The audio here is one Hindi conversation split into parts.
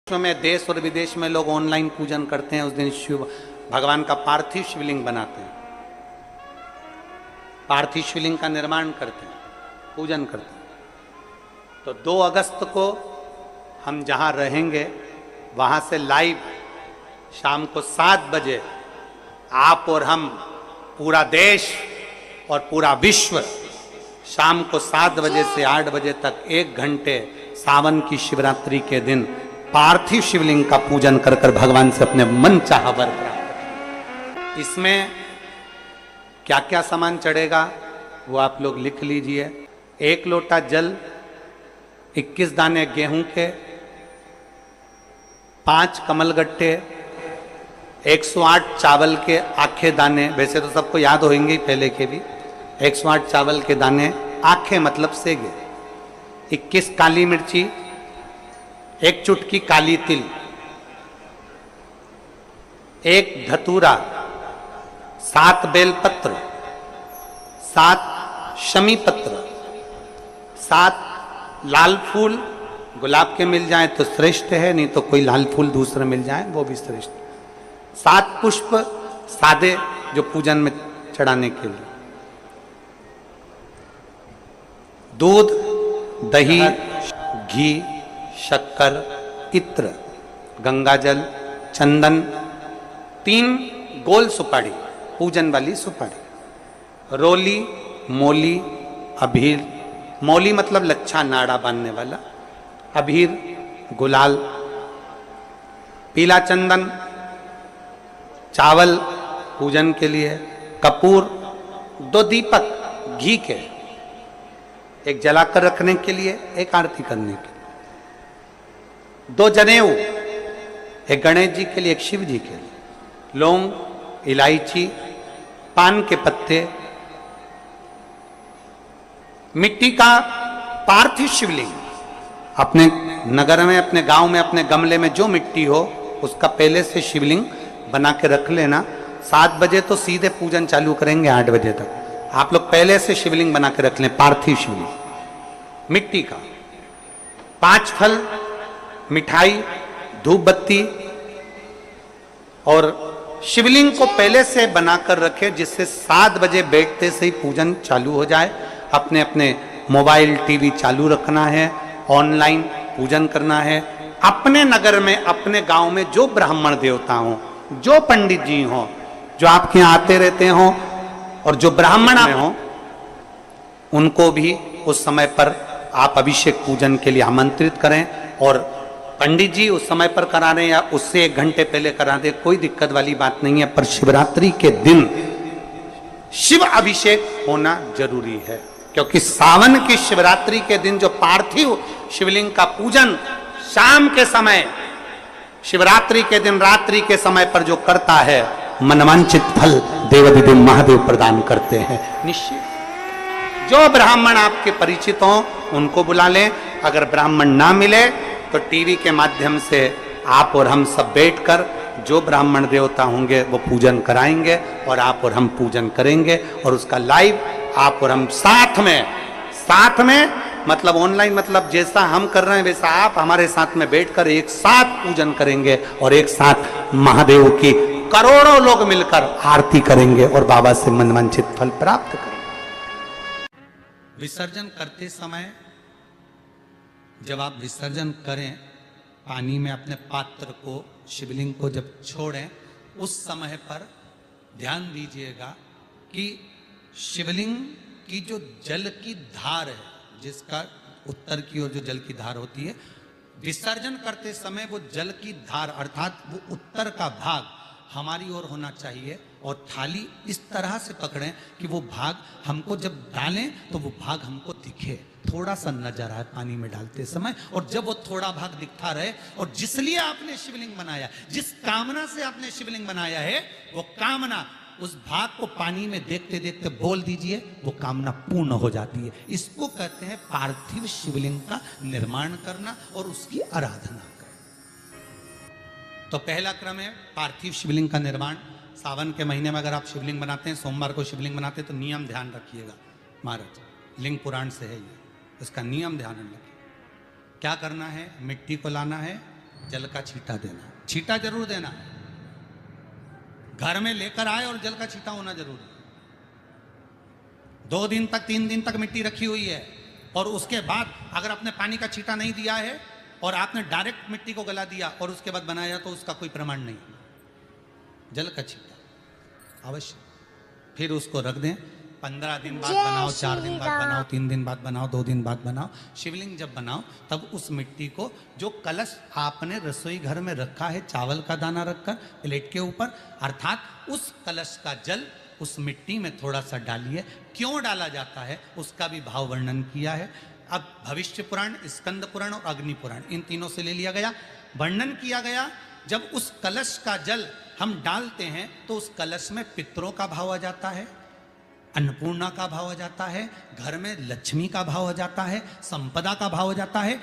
विश्व में देश और विदेश में लोग ऑनलाइन पूजन करते हैं। उस दिन शिव भगवान का पार्थिव शिवलिंग बनाते हैं, पार्थिव शिवलिंग का निर्माण करते हैं, पूजन करते हैं। तो 2 अगस्त को हम जहां रहेंगे वहां से लाइव शाम को 7 बजे आप और हम, पूरा देश और पूरा विश्व, शाम को 7 बजे से 8 बजे तक 1 घंटे सावन की शिवरात्रि के दिन पार्थिव शिवलिंग का पूजन कर कर भगवान से अपने मन चाहा वर प्राप्त करें। इसमें क्या क्या सामान चढ़ेगा वो आप लोग लिख लीजिए। 1 लोटा जल, 21 दाने गेहूं के, 5 कमलगट्टे, 108 चावल के आखे दाने, वैसे तो सबको याद होंगे पहले के भी। 108 चावल के दाने, आखे मतलब सेगे, 21 काली मिर्ची, 1 चुटकी काली तिल, 1 धतूरा, 7 बेलपत्र, 7 शमी पत्र, 7 लाल फूल, गुलाब के मिल जाए तो श्रेष्ठ है, नहीं तो कोई लाल फूल दूसरे मिल जाए वो भी श्रेष्ठ। 7 पुष्प सादे जो पूजन में चढ़ाने के लिए, दूध, दही, घी, शक्कर, इत्र, गंगाजल, चंदन, 3 गोल सुपारी, पूजन वाली सुपारी, रोली, मोली, अबीर, मोली मतलब लच्छा नाड़ा बांधने वाला, अबीर, गुलाल, पीला चंदन, चावल पूजन के लिए, कपूर, 2 दीपक घी के, 1 जलाकर रखने के लिए, 1 आरती करने के लिए, 2 जनेऊ, 1 गणेश जी के लिए, 1 शिव जी के लिए, लौंग, इलायची, पान के पत्ते, मिट्टी का पार्थिव शिवलिंग। अपने नगर में, अपने गांव में, अपने गमले में जो मिट्टी हो उसका पहले से शिवलिंग बना के रख लेना। 7 बजे तो सीधे पूजन चालू करेंगे, 8 बजे तक आप लोग पहले से शिवलिंग बना के रख लें, पार्थिव शिवलिंग मिट्टी का। 5 फल, मिठाई, धूप बत्ती, और शिवलिंग को पहले से बनाकर रखे जिससे 7 बजे बैठते से ही पूजन चालू हो जाए। अपने अपने मोबाइल टीवी चालू रखना है, ऑनलाइन पूजन करना है। अपने नगर में, अपने गांव में जो ब्राह्मण देवता हो, जो पंडित जी हो, जो आपके यहाँ आते रहते हो, और जो ब्राह्मण हो, उनको भी उस समय पर आप अभिषेक पूजन के लिए आमंत्रित करें। और पंडित जी उस समय पर करा रहे हैं या उससे 1 घंटे पहले करा दे, कोई दिक्कत वाली बात नहीं है। पर शिवरात्रि के दिन शिव अभिषेक होना जरूरी है, क्योंकि सावन की शिवरात्रि के दिन जो पार्थिव शिवलिंग का पूजन शाम के समय, शिवरात्रि के दिन रात्रि के समय पर जो करता है, मनवांचित फल देवाधिदेव महादेव प्रदान करते हैं निश्चित। जो ब्राह्मण आपके परिचित हो उनको बुला लें। अगर ब्राह्मण ना मिले तो टीवी के माध्यम से आप और हम सब बैठकर जो ब्राह्मण देवता होंगे वो पूजन कराएंगे और आप और हम पूजन करेंगे। और उसका लाइव आप और हम साथ में मतलब ऑनलाइन, मतलब जैसा हम कर रहे हैं वैसा आप हमारे साथ में बैठकर एक साथ पूजन करेंगे और एक साथ महादेव की करोड़ों लोग मिलकर आरती करेंगे और बाबा से मनवांछित फल प्राप्त करेंगे। विसर्जन करते समय जब आप विसर्जन करें, पानी में अपने पात्र को, शिवलिंग को जब छोड़ें, उस समय पर ध्यान दीजिएगा कि शिवलिंग की जो जल की धार है, जिसका उत्तर की ओर जो जल की धार होती है, विसर्जन करते समय वो जल की धार अर्थात वो उत्तर का भाग हमारी ओर होना चाहिए। और थाली इस तरह से पकड़ें कि वो भाग हमको जब डालें तो वो भाग हमको दिखे, थोड़ा सा नजर आए पानी में डालते समय। और जब वो थोड़ा भाग दिखता रहे, और जिसलिए आपने शिवलिंग बनाया, जिस कामना से आपने शिवलिंग बनाया है, वो कामना उस भाग को पानी में देखते देखते बोल दीजिए, वो कामना पूर्ण हो जाती है। इसको कहते हैं पार्थिव शिवलिंग का निर्माण करना और उसकी आराधना करना। तो पहला क्रम है पार्थिव शिवलिंग का निर्माण। सावन के महीने में अगर आप शिवलिंग बनाते हैं, सोमवार को शिवलिंग बनाते हैं, तो नियम ध्यान रखिएगा महाराज, लिंग पुराण से है ये, इसका नियम ध्यान रखिए। क्या करना है? मिट्टी को लाना है, जल का छींटा देना, छींटा जरूर देना, घर में लेकर आए और जल का छींटा होना जरूरी। 2 दिन तक 3 दिन तक मिट्टी रखी हुई है और उसके बाद अगर आपने पानी का छींटा नहीं दिया है और आपने डायरेक्ट मिट्टी को गला दिया और उसके बाद बनाया तो उसका कोई प्रमाण नहीं। जल का छींटा अवश्य, फिर उसको रख दें। 15 दिन बाद बनाओ, 4 दिन बाद बनाओ, 3 दिन बाद बनाओ, 2 दिन बाद बनाओ। शिवलिंग जब बनाओ तब उस मिट्टी को, जो कलश आपने रसोई घर में रखा है चावल का दाना रखकर प्लेट के ऊपर, अर्थात उस कलश का जल उस मिट्टी में थोड़ा सा डालिए। क्यों डाला जाता है उसका भी भाव वर्णन किया है। अब भविष्य पुराण, स्कंद पुराण और अग्नि पुराण, इन तीनों से ले लिया गया। वर्णन किया गया जब उस कलश का जल हम डालते हैं तो उस कलश में पितरों का भाव आ जाता है, अन्नपूर्णा का भाव आ जाता है, घर में लक्ष्मी का भाव आ जाता है, संपदा का भाव आ जाता है।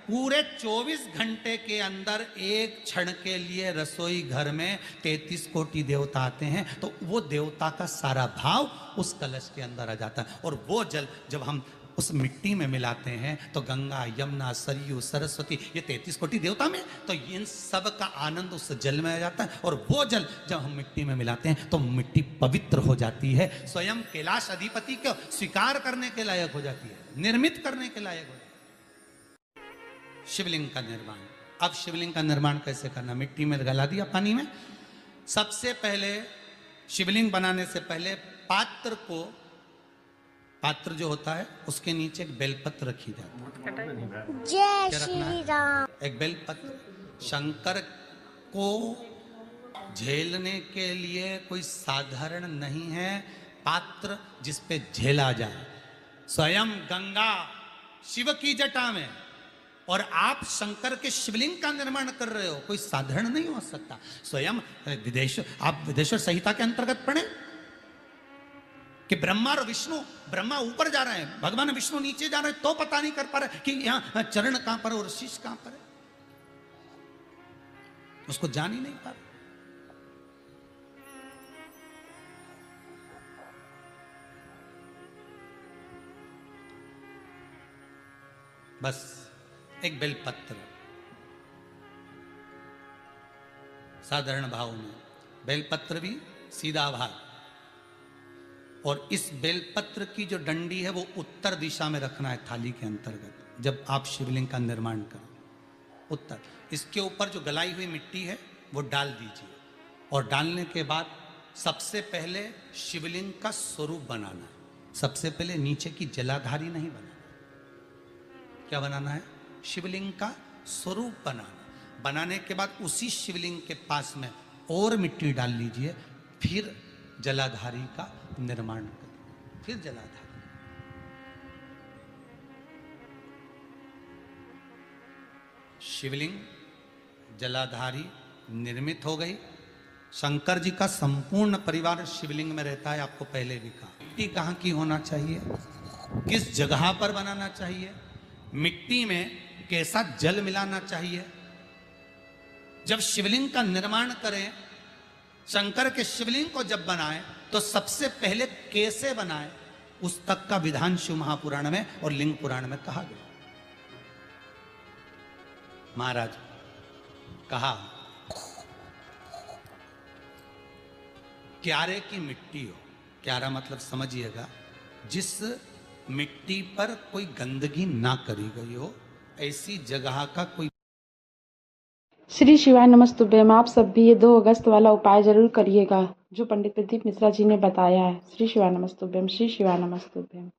पूरे 24 घंटे के अंदर एक क्षण के लिए रसोई घर में 33 कोटि देवता आते हैं, तो वो देवता का सारा भाव उस कलश के अंदर आ जाता है। और वो जल जब हम उस मिट्टी में मिलाते हैं तो गंगा, यमुना, सरयू, सरस्वती, ये 33 कोटि देवता में, तो इन सब का आनंद उस जल में आ जाता है। और वो जल जब हम मिट्टी में मिलाते हैं तो मिट्टी पवित्र हो जाती है, स्वयं कैलाश अधिपति को स्वीकार करने के लायक हो जाती है, निर्मित करने के लायक हो जाती है। शिवलिंग का निर्माण। अब शिवलिंग का निर्माण कैसे करना? मिट्टी में गला दिया पानी में। सबसे पहले शिवलिंग बनाने से पहले पात्र जो होता है उसके नीचे एक बेलपत्र रखी जाती है। जय श्री राम। एक बेलपत्र शंकर को झेलने के लिए कोई साधारण नहीं है पात्र जिस पे झेला जाए। स्वयं गंगा शिव की जटा में और आप शंकर के शिवलिंग का निर्माण कर रहे हो, कोई साधारण नहीं हो सकता। स्वयं आप विदेश्वर संहिता के अंतर्गत पढ़े कि ब्रह्मा और विष्णु, ब्रह्मा ऊपर जा रहे हैं, भगवान विष्णु नीचे जा रहे हैं, तो पता नहीं कर पा रहे कि यहां चरण कहां पर और शीश कहां पर है, उसको जान ही नहीं पा रहे। बस एक बेलपत्र साधारण भाव में, बेलपत्र भी सीधा भाग, और इस बेलपत्र की जो डंडी है वो उत्तर दिशा में रखना है थाली के अंतर्गत। जब आप शिवलिंग का निर्माण करें उत्तर, इसके ऊपर जो गलाई हुई मिट्टी है वो डाल दीजिए। और डालने के बाद सबसे पहले शिवलिंग का स्वरूप बनाना है। सबसे पहले नीचे की जलाधारी नहीं बनाना। क्या बनाना है? शिवलिंग का स्वरूप बनाना। बनाने के बाद उसी शिवलिंग के पास में और मिट्टी डाल लीजिए, फिर जलाधारी का निर्माण करें, फिर जलाधारी। शिवलिंग जलाधारी निर्मित हो गई। शंकर जी का संपूर्ण परिवार शिवलिंग में रहता है, आपको पहले भी कहा। मिट्टी कहाँ की होना चाहिए, किस जगह पर बनाना चाहिए, मिट्टी में कैसा जल मिलाना चाहिए। जब शिवलिंग का निर्माण करें, शंकर के शिवलिंग को जब बनाए तो सबसे पहले कैसे बनाए उस तक का विधान शिव महापुराण में और लिंग पुराण में कहा गया। महाराज कहा क्यारे की मिट्टी हो, क्यारा मतलब समझिएगा जिस मिट्टी पर कोई गंदगी ना करी गई हो, ऐसी जगह का कोई। श्री शिवाय नमस्तुभ्यम। आप सब भी ये 2 अगस्त वाला उपाय जरूर करिएगा जो पंडित प्रदीप मिश्रा जी ने बताया है। श्री शिवाय नमस्तुभ्यम, श्री शिवाय नमस्तुभ्यम।